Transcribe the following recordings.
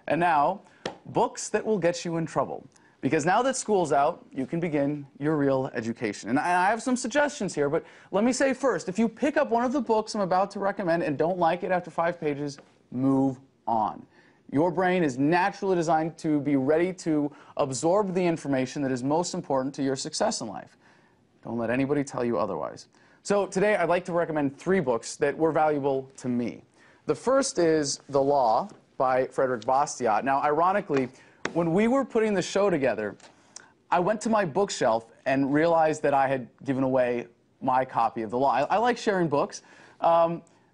And now, books that will get you in trouble. Because now that school's out, you can begin your real education. And I have some suggestions here, but let me say first, if you pick up one of the books I'm about to recommend and don't like it after 5 pages, move on. Your brain is naturally designed to be ready to absorb the information that is most important to your success in life. Don't let anybody tell you otherwise. So today I'd like to recommend 3 books that were valuable to me. The first is The Law by Frederick Bastiat. Now, ironically, when we were putting the show together, I went to my bookshelf and realized that I had given away my copy of The Law. I like sharing books.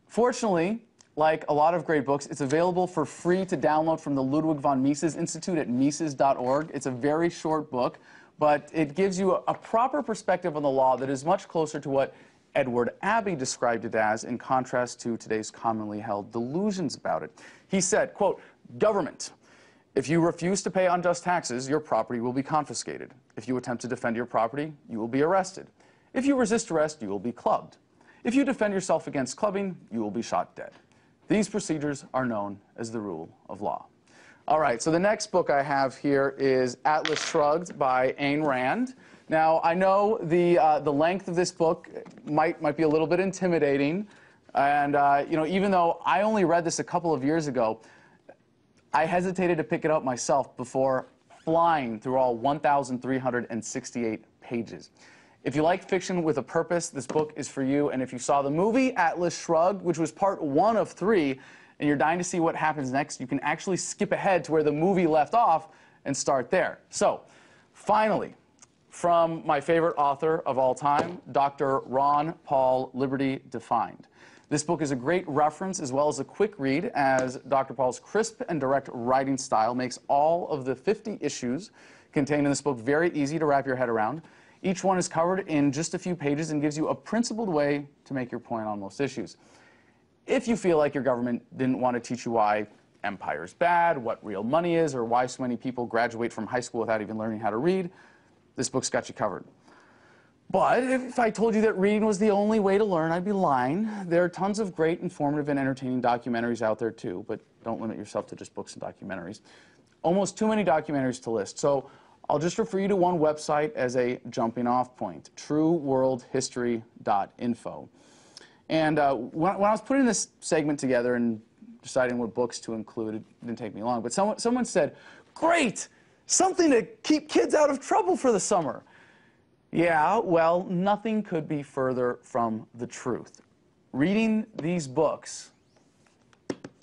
Fortunately, like a lot of great books, it's available for free to download from the Ludwig von Mises Institute at Mises.org. It's a very short book, but it gives you a proper perspective on the law that is much closer to what Edward Abbey described it as, in contrast to today's commonly held delusions about it. He said, quote, "Government. If you refuse to pay unjust taxes, your property will be confiscated. If you attempt to defend your property, you will be arrested. If you resist arrest, you will be clubbed. If you defend yourself against clubbing, you will be shot dead. These procedures are known as the rule of law." All right, so the next book I have here is Atlas Shrugged by Ayn Rand. Now, I know the length of this book might be a little bit intimidating, and you know, even though I only read this a couple of years ago, I hesitated to pick it up myself before flying through all 1,368 pages. If you like fiction with a purpose, this book is for you. And if you saw the movie Atlas Shrugged, which was part 1 of 3, and you're dying to see what happens next, you can actually skip ahead to where the movie left off and start there. So, finally, from my favorite author of all time, Dr. Ron Paul, Liberty Defined. This book is a great reference as well as a quick read, as Dr. Paul's crisp and direct writing style makes all of the 50 issues contained in this book very easy to wrap your head around. Each one is covered in just a few pages and gives you a principled way to make your point on most issues. If you feel like your government didn't want to teach you why empire's bad, what real money is, or why so many people graduate from high school without even learning how to read, this book's got you covered. But if I told you that reading was the only way to learn, I'd be lying. There are tons of great, informative, and entertaining documentaries out there too, but don't limit yourself to just books and documentaries. Almost too many documentaries to list, so I'll just refer you to one website as a jumping off point, trueworldhistory.info. And when I was putting this segment together and deciding what books to include, it didn't take me long, but someone said, "Great, something to keep kids out of trouble for the summer." Yeah, well, nothing could be further from the truth. Reading these books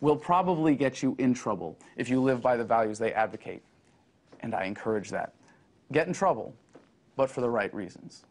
will probably get you in trouble if you live by the values they advocate. And I encourage that. Get in trouble, but for the right reasons.